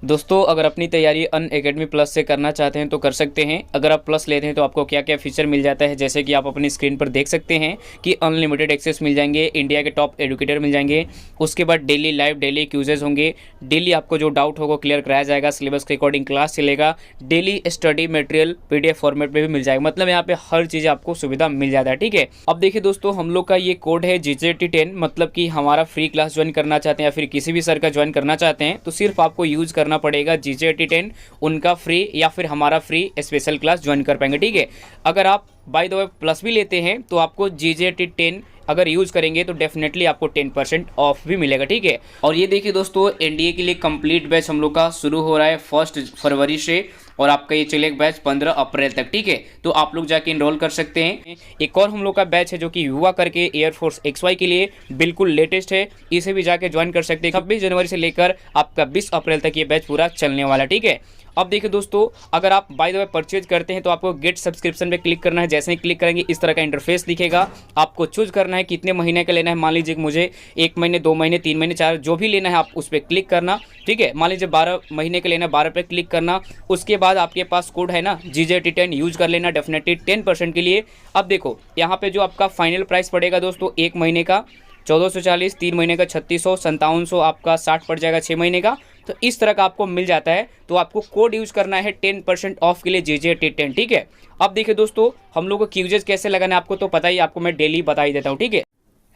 दोस्तों अगर अपनी तैयारी अनअकैडमी प्लस से करना चाहते हैं तो कर सकते हैं। अगर आप प्लस लेते हैं तो आपको क्या क्या फीचर मिल जाता है, जैसे कि आप अपनी स्क्रीन पर देख सकते हैं कि अनलिमिटेड एक्सेस मिल जाएंगे, इंडिया के टॉप एडुकेटर मिल जाएंगे, उसके बाद डेली लाइव डेली क्यूजेज होंगे, डेली आपको जो डाउट होगा क्लियर कराया जाएगा, सिलेबस के अकॉर्डिंग क्लास चलेगा, daily study material PDF format में भी मिल जाएगा। मतलब यहाँ पे हर चीज़ आपको सुविधा मिल जाता है। ठीक है, अब देखिए दोस्तों, हम लोग का ये कोड है GJT10, मतलब कि हमारा फ्री क्लास ज्वाइन करना चाहते हैं या फिर किसी भी सर का ज्वाइन करना चाहते हैं तो सिर्फ आपको यूज करना पड़ेगा GJT10, उनका फ्री या फिर हमारा फ्री स्पेशल क्लास ज्वाइन कर पाएंगे। ठीक है, अगर आप बाय द वे प्लस भी लेते हैं तो आपको GJT10 अगर यूज करेंगे तो डेफिनेटली आपको 10% ऑफ भी मिलेगा। ठीक है, और ये देखिए दोस्तों, एनडीए के लिए कंप्लीट बैच हम लोग का शुरू हो रहा है 1 फरवरी से, और आपका ये चलेगा बैच 15 अप्रैल तक। ठीक है, तो आप लोग जाके इनरोल कर सकते हैं। एक और हम लोग का बैच है जो कि युवा करके एयरफोर्स XY के लिए बिल्कुल लेटेस्ट है, इसे भी जाके ज्वाइन कर सकते हैं। 26 जनवरी से लेकर आपका 20 अप्रैल तक ये बैच पूरा चलने वाला है। ठीक है, अब देखिए दोस्तों, अगर आप बाय द वे परचेज करते हैं तो आपको गेट सब्सक्रिप्शन पे क्लिक करना है। जैसे ही क्लिक करेंगे इस तरह का इंटरफेस दिखेगा, आपको चूज करना है कितने महीने का लेना है। मान लीजिए मुझे 1 महीने, 2 महीने, 3 महीने, 4 जो भी लेना है आप उस पर क्लिक करना। ठीक है, मान लीजिए 12 महीने का लेना है, 12 पे क्लिक करना। उसके बाद आपके पास कोड है ना GJT10, यूज कर लेना डेफिनेटली 10% के लिए। अब देखो यहाँ पे जो आपका फाइनल प्राइस पड़ेगा दोस्तों, 1 महीने का 1440, 3 महीने का 3600, 5700, आपका 60 पड़ जाएगा 6 महीने का। तो इस तरह का आपको मिल जाता है। तो आपको कोड यूज करना है 10% ऑफ के लिए GJT10। ठीक है, अब देखिए दोस्तों, हम लोग को क्यूजेज कैसे लगाना है आपको तो पता ही, आपको मैं डेली बता ही देता हूँ। ठीक है,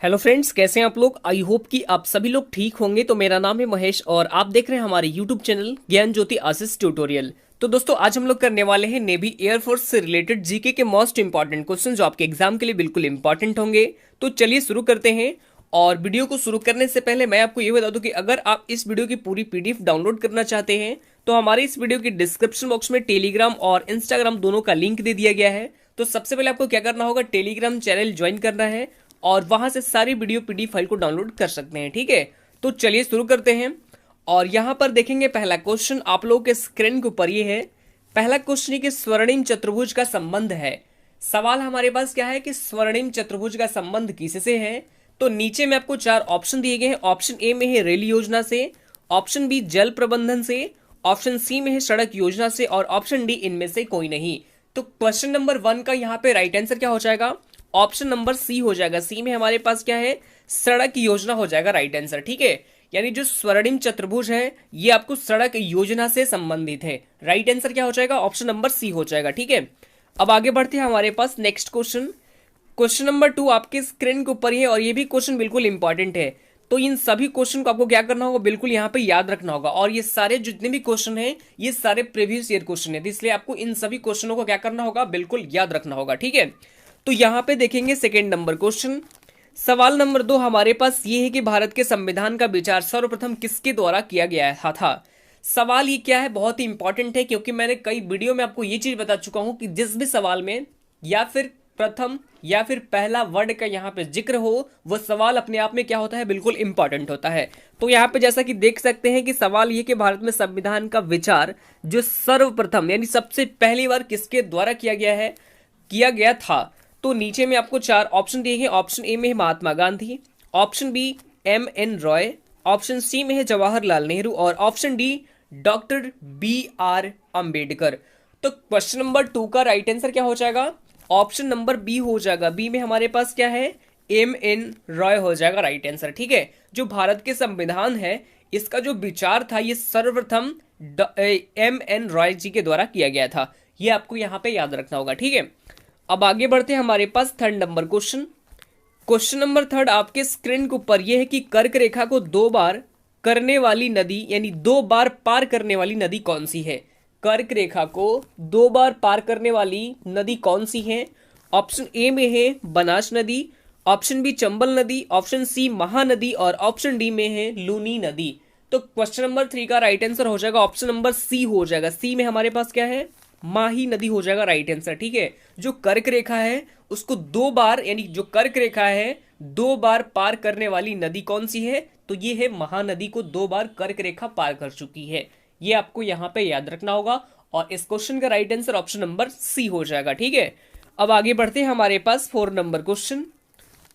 हेलो फ्रेंड्स, कैसे हैं आप लोग। आई होप कि आप सभी लोग ठीक होंगे। तो मेरा नाम है महेश और आप देख रहे हैं हमारे यूट्यूब चैनल ज्ञान ज्योति आशीष ट्यूटोरियल। तो दोस्तों आज हम लोग करने वाले हैं नेवी एयरफोर्स से रिलेटेड जीके के मोस्ट इंपॉर्टेंट क्वेश्चन जो आपके एग्जाम के लिए बिल्कुल इंपॉर्टेंट होंगे। तो चलिए शुरू करते हैं। और वीडियो को शुरू करने से पहले मैं आपको ये बता दूं कि अगर आप इस वीडियो की पूरी PDF डाउनलोड करना चाहते हैं तो हमारे इस वीडियो की डिस्क्रिप्शन बॉक्स में टेलीग्राम और इंस्टाग्राम दोनों का लिंक दे दिया गया है। तो सबसे पहले आपको क्या करना होगा, टेलीग्राम चैनल ज्वाइन करना है और वहां से सारी वीडियो PDF फाइल को डाउनलोड कर सकते हैं। ठीक है, तो चलिए शुरू करते हैं। और यहां पर देखेंगे पहला क्वेश्चन आप लोगों के स्क्रीन के ऊपर ये है। पहला क्वेश्चन है कि स्वर्णिम चतुर्भुज का संबंध है। सवाल हमारे पास क्या है कि स्वर्णिम चतुर्भुज का संबंध किससे है। तो नीचे में आपको 4 ऑप्शन दिए गए हैं। ऑप्शन ए में है रेल योजना से, ऑप्शन बी जल प्रबंधन से, ऑप्शन सी में है सड़क योजना से और ऑप्शन डी इनमें से कोई नहीं। तो क्वेश्चन नंबर 1 का यहाँ पे राइट आंसर क्या हो जाएगा, ऑप्शन नंबर सी हो जाएगा। सी में हमारे पास क्या है, सड़क योजना हो जाएगा राइट आंसर। ठीक है, यानी जो स्वर्णिम चतुर्भुज है ये आपको सड़क योजना से संबंधित है। राइट आंसर क्या हो जाएगा, ऑप्शन नंबर सी हो जाएगा। ठीक है, अब आगे बढ़ते हैं हमारे पास नेक्स्ट क्वेश्चन। क्वेश्चन नंबर 2 आपके स्क्रीन के ऊपर ही है और ये भी क्वेश्चन बिल्कुल इंपॉर्टेंट है। तो इन सभी क्वेश्चन को आपको क्या करना होगा, बिल्कुल यहाँ पे याद रखना होगा। और ये सारे जितने भी क्वेश्चन हैं ये सारे प्रीवियस ईयर क्वेश्चन है, इसलिए आपको इन सभी क्वेश्चनों को क्या करना होगा, बिल्कुल याद रखना होगा। ठीक है, तो यहाँ पे देखेंगे सेकेंड नंबर क्वेश्चन। सवाल नंबर 2 हमारे पास ये है कि भारत के संविधान का विचार सर्वप्रथम किसके द्वारा किया गया था। सवाल ये क्या है, बहुत ही इंपॉर्टेंट है क्योंकि मैंने कई वीडियो में आपको ये चीज बता चुका हूं कि जिस भी सवाल में या फिर प्रथम या फिर पहला वर्ड का यहाँ पे जिक्र हो वो सवाल अपने आप में क्या होता है, बिल्कुल इंपॉर्टेंट होता है। तो यहाँ पे जैसा कि देख सकते हैं कि सवाल ये कि भारत में संविधान का विचार जो सर्वप्रथम यानी सबसे पहली बार किसके द्वारा किया गया था। तो नीचे में आपको 4 ऑप्शन दिए हैं। ऑप्शन ए में है Mahatma Gandhi, option B MN रॉय, ऑप्शन सी में है जवाहरलाल नेहरू और option D doctor BR Ambedkar. तो क्वेश्चन नंबर 2 का राइट आंसर क्या हो जाएगा, ऑप्शन नंबर बी हो जाएगा। बी में हमारे पास क्या है, MN रॉय हो जाएगा राइट आंसर। ठीक है, जो भारत के संविधान है इसका जो विचार था ये सर्वप्रथम MN रॉय जी के द्वारा किया गया था। ये आपको यहाँ पे याद रखना होगा। ठीक है, अब आगे बढ़ते हैं हमारे पास third number question. Question number 3 आपके स्क्रीन के ऊपर यह है कि कर्क रेखा को 2 बार करने वाली नदी यानी 2 बार पार करने वाली नदी कौन सी है। कर्क रेखा को 2 बार पार करने वाली नदी कौन सी है। ऑप्शन ए में है बनास नदी, ऑप्शन बी चंबल नदी, ऑप्शन सी महानदी और ऑप्शन डी में है लूनी नदी। तो क्वेश्चन नंबर 3 का राइट आंसर हो जाएगा ऑप्शन नंबर सी हो जाएगा। सी में हमारे पास क्या है, माही नदी हो जाएगा राइट आंसर। ठीक है, जो कर्क रेखा है उसको 2 बार यानी जो कर्क रेखा है 2 बार पार करने वाली नदी कौन सी है, तो ये है महानदी को 2 बार कर्क रेखा पार कर चुकी है। ये आपको यहाँ पे याद रखना होगा और इस क्वेश्चन का right answer option number C हो जाएगा। ठीक है, अब आगे बढ़ते हैं हमारे पास 4 नंबर क्वेश्चन।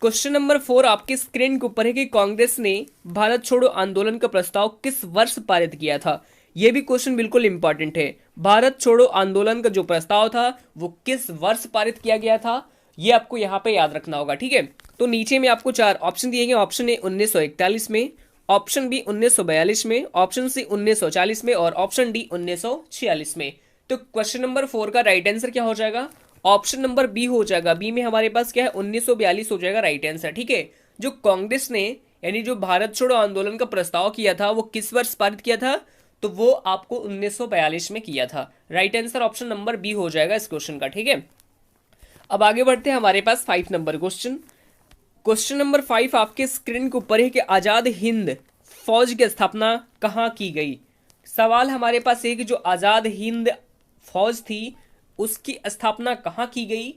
क्वेश्चन नंबर 4 आपके स्क्रीन के ऊपर है कि कांग्रेस ने भारत छोड़ो आंदोलन का प्रस्ताव किस वर्ष पारित किया था। ये भी क्वेश्चन बिल्कुल इंपॉर्टेंट है। भारत छोड़ो आंदोलन का जो प्रस्ताव था वो किस वर्ष पारित किया गया था, ये आपको यहाँ पे याद रखना होगा, ठीक है। तो नीचे में आपको 4 ऑप्शन दिए गए। ऑप्शन ए 1941 में, ऑप्शन बी 1942 में, ऑप्शन सी 1940 में और ऑप्शन डी 1946 में। तो क्वेश्चन नंबर 4 का राइट आंसर क्या हो जाएगा? ऑप्शन नंबर बी हो जाएगा। बी में हमारे पास क्या है? 1942 हो जाएगा राइट आंसर, ठीक है। जो कांग्रेस ने यानी जो भारत छोड़ो आंदोलन का प्रस्ताव किया था वो किस वर्ष पारित किया था? तो वो आपको 1942 में किया था। Right answer option number B हो जाएगा इस क्वेश्चन का, ठीक है। अब आगे बढ़ते हैं हमारे पास 5 नंबर क्वेश्चन। क्वेश्चन नंबर 5 आपके स्क्रीन के ऊपर है कि आजाद हिंद फौज की स्थापना कहाँ की गई। सवाल हमारे पास है कि जो आजाद हिंद फौज थी उसकी स्थापना कहाँ की गई।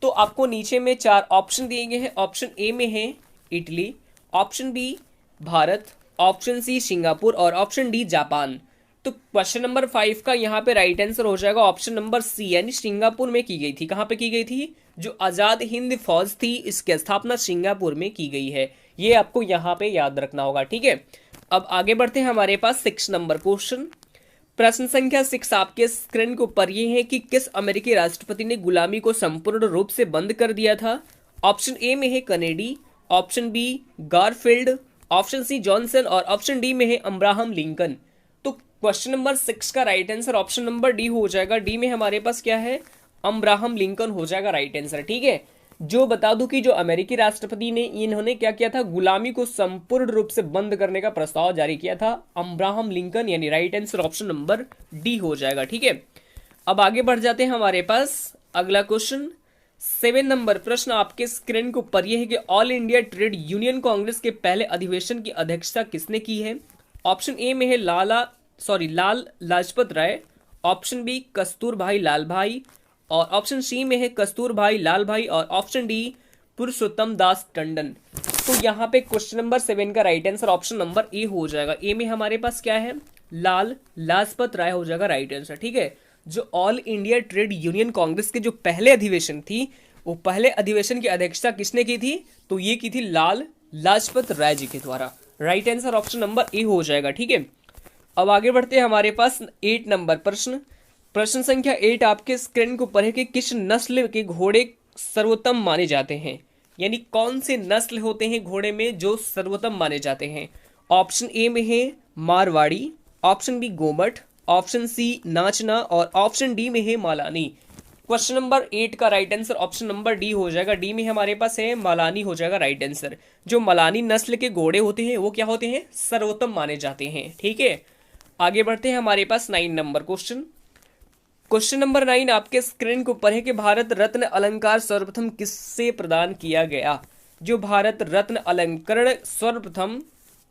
तो आपको नीचे में 4 ऑप्शन दिए गए हैं। ऑप्शन ए में है Italy, option B Bharat, option C Singapore और ऑप्शन डी जापान। तो क्वेश्चन नंबर 5 का यहाँ पे राइट आंसर हो जाएगा ऑप्शन नंबर सी, यानी सिंगापुर में की गई थी। कहाँ पे की गई थी? जो आजाद हिंद फौज थी इसकी स्थापना सिंगापुर में की गई है। ये आपको यहाँ पे याद रखना होगा, ठीक है। अब आगे बढ़ते हैं हमारे पास 6 नंबर क्वेश्चन। प्रश्न संख्या 6 आपके स्क्रीन के ऊपर ये है कि किस अमेरिकी राष्ट्रपति ने गुलामी को संपूर्ण रूप से बंद कर दिया था। ऑप्शन ए में है Kennedy, option B Garfield, option C Johnson और ऑप्शन डी में है अब्राहम लिंकन। तो क्वेश्चन नंबर 6 का right answer option number D हो जाएगा। डी में हमारे पास क्या है? अब्राहम लिंकन हो जाएगा राइट आंसर, ठीक है। जो बता दूं कि जो अमेरिकी राष्ट्रपति ने इन्होंने क्या किया था? गुलामी को संपूर्ण रूप से बंद करने का प्रस्ताव जारी किया था, अब्राहम लिंकन, यानी right answer option number D हो जाएगा, ठीक है। अब आगे बढ़ जाते हैं हमारे पास अगला क्वेश्चन। 7 नंबर प्रश्न आपके स्क्रीन के ऊपर यह है कि all India trade union Congress के पहले अधिवेशन की अध्यक्षता किसने की है। ऑप्शन ए में है लाल लाजपत राय, ऑप्शन बी कस्तूरभाई लाल भाई और ऑप्शन सी में है कस्तूरभाई लाल भाई और ऑप्शन डी पुरुषोत्तम दास टंडन। तो यहाँ पे क्वेश्चन नंबर 7 का right answer option number A हो जाएगा। ए में हमारे पास क्या है? लाल लाजपत राय हो जाएगा राइट आंसर, ठीक है। जो all India trade union Congress के जो पहले अधिवेशन थी वो पहले अधिवेशन की अध्यक्षता किसने की थी? तो ये की थी लाल लाजपत राय जी के द्वारा। Right answer option number A हो जाएगा, ठीक है। अब आगे बढ़ते हैं हमारे पास 8 नंबर प्रश्न। प्रश्न संख्या 8 आपके स्क्रीन के ऊपर है कि किस नस्ल के घोड़े सर्वोत्तम माने जाते हैं, यानी कौन से नस्ल होते हैं घोड़े में जो सर्वोत्तम माने जाते हैं। ऑप्शन ए में है Marwari, option B Gomat, option C नाचना और ऑप्शन डी में है मालानी। क्वेश्चन नंबर 8 का right answer option number D हो जाएगा। डी में हमारे पास है मालानी हो जाएगा राइट आंसर। जो मालानी नस्ल के घोड़े होते हैं वो क्या होते हैं? सर्वोत्तम माने जाते हैं, ठीक है। आगे बढ़ते हैं हमारे पास 9 नंबर क्वेश्चन। क्वेश्चन नंबर 9 आपके स्क्रीन के ऊपर है कि भारत रत्न अलंकार सर्वप्रथम किससे प्रदान किया गया। जो भारत रत्न अलंकरण सर्वप्रथम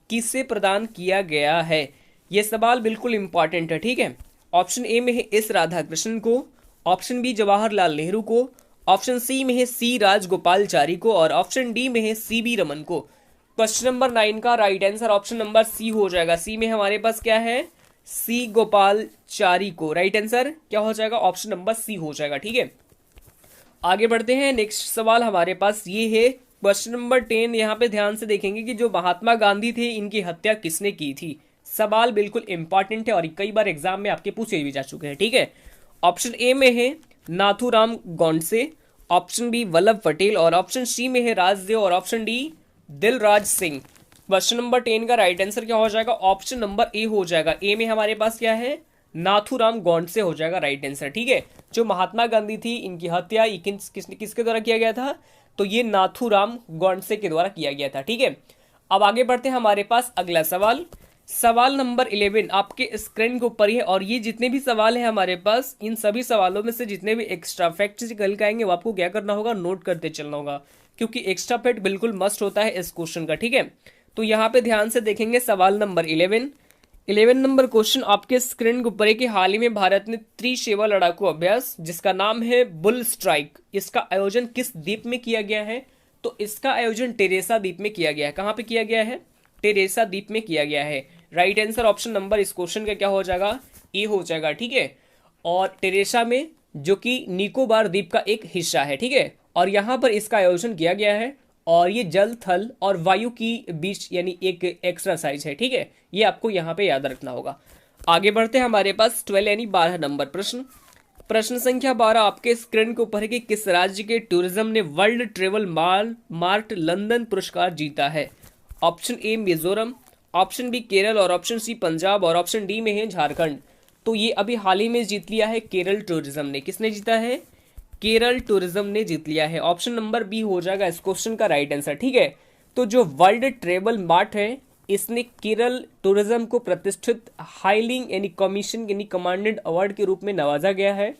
किससे प्रदान किया गया है, ये सवाल बिल्कुल इंपॉर्टेंट है, ठीक है। ऑप्शन ए में है एस राधाकृष्णन को, ऑप्शन बी जवाहरलाल नेहरू को, ऑप्शन सी में है सी राजगोपालचारी को और ऑप्शन डी में है सी बी रमन को। क्वेश्चन नंबर 9 का right answer option number C हो जाएगा। सी में हमारे पास क्या है? सी गोपालचारी को। राइट आंसर क्या हो जाएगा? ऑप्शन नंबर सी हो जाएगा, ठीक है। आगे बढ़ते हैं। नेक्स्ट सवाल हमारे पास ये है क्वेश्चन नंबर 10। यहाँ पे ध्यान से देखेंगे कि जो महात्मा गांधी थे इनकी हत्या किसने की थी। सवाल बिल्कुल इंपॉर्टेंट है और कई बार एग्जाम में आपके पूछे भी जा चुके हैं, ठीक है। ऑप्शन ए में है नाथूराम गोडसे, ऑप्शन बी वल्लभ पटेल और ऑप्शन सी में है राजदेव और option D Dilraj Singh. Question number 10 का राइट आंसर क्या हो जाएगा? ऑप्शन नंबर ए हो जाएगा। ए में हमारे पास क्या है? नाथूराम गोडसे हो जाएगा राइट आंसर, ठीक है। जो महात्मा गांधी थी इनकी हत्या किसके द्वारा किया गया था? तो ये नाथूराम गोडसे के द्वारा किया गया था, ठीक है। अब आगे बढ़ते हैं हमारे पास अगला सवाल। सवाल नंबर 11 आपके स्क्रीन के ऊपर ही है और ये जितने भी सवाल हैं हमारे पास, इन सभी सवालों में से जितने भी एक्स्ट्रा फैक्ट्स निकल के आएंगे वो आपको क्या करना होगा? नोट करते चलना होगा, क्योंकि एक्स्ट्रा फैक्ट बिल्कुल मस्ट होता है इस क्वेश्चन का, ठीक है। तो यहाँ पे ध्यान से देखेंगे सवाल नंबर 11 नंबर क्वेश्चन आपके स्क्रीन के ऊपर है कि हाल ही में भारत ने त्रिसेवा लड़ाकू अभ्यास जिसका नाम है बुल स्ट्राइक, इसका आयोजन किस द्वीप में किया गया है? तो इसका आयोजन टेरेसा द्वीप में किया गया है। कहाँ पे किया गया है? टेरेसा द्वीप में किया गया है। राइट आंसर ऑप्शन नंबर इस क्वेश्चन का क्या हो जाएगा? ए हो जाएगा, ठीक है। और टेरेसा में जो कि निकोबार द्वीप का एक हिस्सा है, ठीक है। और यहाँ पर इसका आयोजन किया गया है और ये जल थल और वायु की बीच यानी एक एक्सरसाइज है, ठीक है। ये आपको यहाँ पे याद रखना होगा। आगे बढ़ते हैं हमारे पास 12 यानी 12 नंबर प्रश्न। प्रश्न संख्या 12 आपके स्क्रीन के ऊपर है कि किस राज्य के टूरिज्म ने वर्ल्ड ट्रेवल मार्ट लंदन पुरस्कार जीता है। Option A Mizoram, option B Kerala और ऑप्शन सी पंजाब और ऑप्शन डी में है झारखंड। तो ये अभी हाल ही में जीत लिया है केरल टूरिज्म ने। किसने जीता है? केरल टूरिज्म ने जीत लिया है। ऑप्शन नंबर बी हो जाएगा इस क्वेश्चन का राइट आंसर। ठीक है, तो जो वर्ल्ड ट्रेवल मार्ट है इसने केरल टूरिज्म को प्रतिष्ठित हाईलिंग यानी कमीशन यानी कमांडेड अवार्ड के रूप में नवाजा गया है।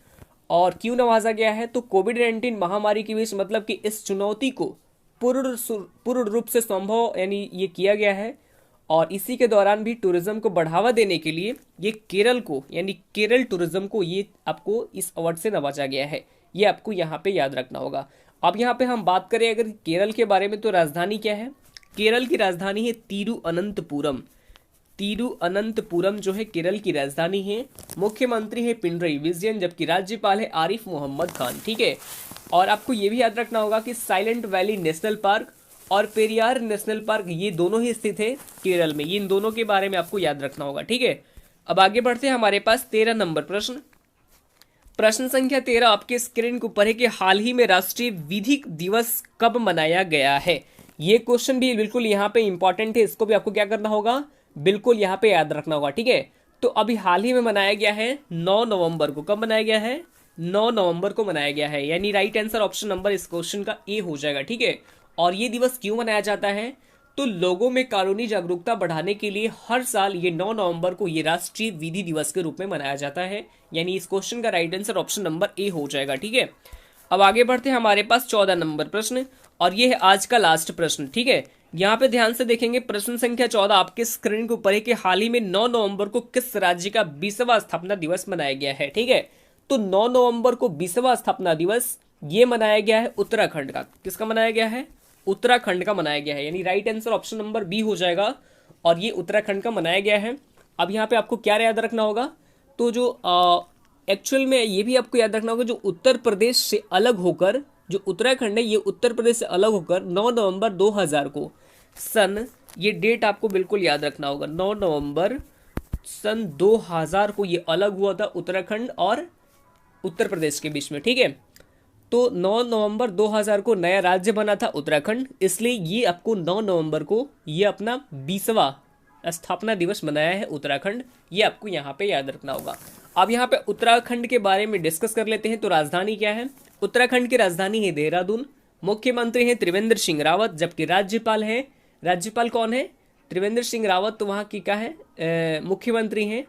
और क्यों नवाजा गया है? तो कोविड-19 महामारी के बीच मतलब कि इस चुनौती को पूर्ण रूप से संभव यानी ये किया गया है। और इसी के दौरान भी टूरिज्म को बढ़ावा देने के लिए ये केरल को यानी केरल टूरिज्म को ये आपको इस अवार्ड से नवाजा गया है। ये आपको यहाँ पे याद रखना होगा। अब यहाँ पे हम बात करें अगर केरल के बारे में तो राजधानी क्या है? केरल की राजधानी है तिरुअनंतपुरम। तिरुअनंतपुरम जो है केरल की राजधानी है। मुख्यमंत्री है पिनरई विजयन, जबकि राज्यपाल है आरिफ मोहम्मद खान। ठीक है, और आपको ये भी याद रखना होगा कि साइलेंट वैली नेशनल पार्क और पेरियार नेशनल पार्क ये दोनों ही स्थित है केरल में। ये इन दोनों के बारे में आपको याद रखना होगा। ठीक है, अब आगे बढ़ते हैं हमारे पास 13 नंबर प्रश्न। प्रश्न संख्या 13 आपके स्क्रीन के ऊपर है कि हाल ही में राष्ट्रीय विधिक दिवस कब मनाया गया है। ये क्वेश्चन भी बिल्कुल यहाँ पे इंपॉर्टेंट है, इसको भी आपको क्या करना होगा? बिल्कुल यहाँ पे याद रखना होगा। ठीक है, तो अभी हाल ही में मनाया गया है 9 नवंबर को। कब मनाया गया है? 9 नवंबर को मनाया गया है, यानी राइट आंसर ऑप्शन नंबर इस क्वेश्चन का ए हो जाएगा। ठीक है, और ये दिवस क्यों मनाया जाता है? तो लोगों में कानूनी जागरूकता बढ़ाने के लिए हर साल ये 9 नवंबर को ये राष्ट्रीय विधि दिवस के रूप में मनाया जाता है, यानी इस क्वेश्चन का right answer option number A हो जाएगा। ठीक है, अब आगे बढ़ते हैं हमारे पास 14 नंबर प्रश्न, और ये है आज का लास्ट प्रश्न। ठीक है, यहाँ पे ध्यान से देखेंगे। प्रश्न संख्या 14 आपके स्क्रीन के ऊपर है कि हाल ही में 9 नवंबर को किस राज्य का 20वां स्थापना दिवस मनाया गया है। ठीक है, तो 9 नवंबर को 20वां स्थापना दिवस ये मनाया गया है उत्तराखंड का। किसका मनाया गया है? उत्तराखंड का मनाया गया है, यानी right answer option number B हो जाएगा, और ये उत्तराखंड का मनाया गया है। अब यहाँ पे आपको क्या याद रखना होगा? तो जो एक्चुअल में ये भी आपको याद रखना होगा, जो उत्तर प्रदेश से अलग होकर जो उत्तराखंड है ये उत्तर प्रदेश से अलग होकर 9 नवंबर 2000 को सन, ये डेट आपको बिल्कुल याद रखना होगा, 9 नवंबर सन 2000 को ये अलग हुआ था उत्तराखंड और उत्तर प्रदेश के बीच में। ठीक है, तो 9 नवंबर 2000 को नया राज्य बना था उत्तराखंड, इसलिए ये आपको 9 नवंबर को ये अपना 20वां स्थापना दिवस मनाया है उत्तराखंड। ये आपको यहाँ पे याद रखना होगा। अब यहाँ पे उत्तराखंड के बारे में डिस्कस कर लेते हैं। तो राजधानी क्या है? उत्तराखंड की राजधानी है देहरादून। मुख्यमंत्री है त्रिवेंद्र सिंह रावत, जबकि राज्यपाल कौन है? त्रिवेंद्र सिंह रावत। तो वहाँ की क्या है? मुख्यमंत्री हैं।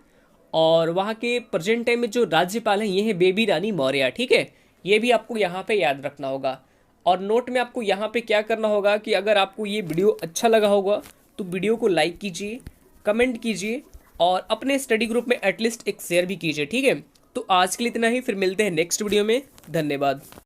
और वहाँ के प्रेजेंट टाइम में जो राज्यपाल हैं ये है बेबी रानी मौर्य। ठीक है, ये भी आपको यहाँ पे याद रखना होगा। और नोट में आपको यहाँ पे क्या करना होगा कि अगर आपको ये वीडियो अच्छा लगा होगा तो वीडियो को लाइक कीजिए, कमेंट कीजिए और अपने स्टडी ग्रुप में एटलीस्ट एक शेयर भी कीजिए। ठीक है, तो आज के लिए इतना ही, फिर मिलते हैं नेक्स्ट वीडियो में। धन्यवाद।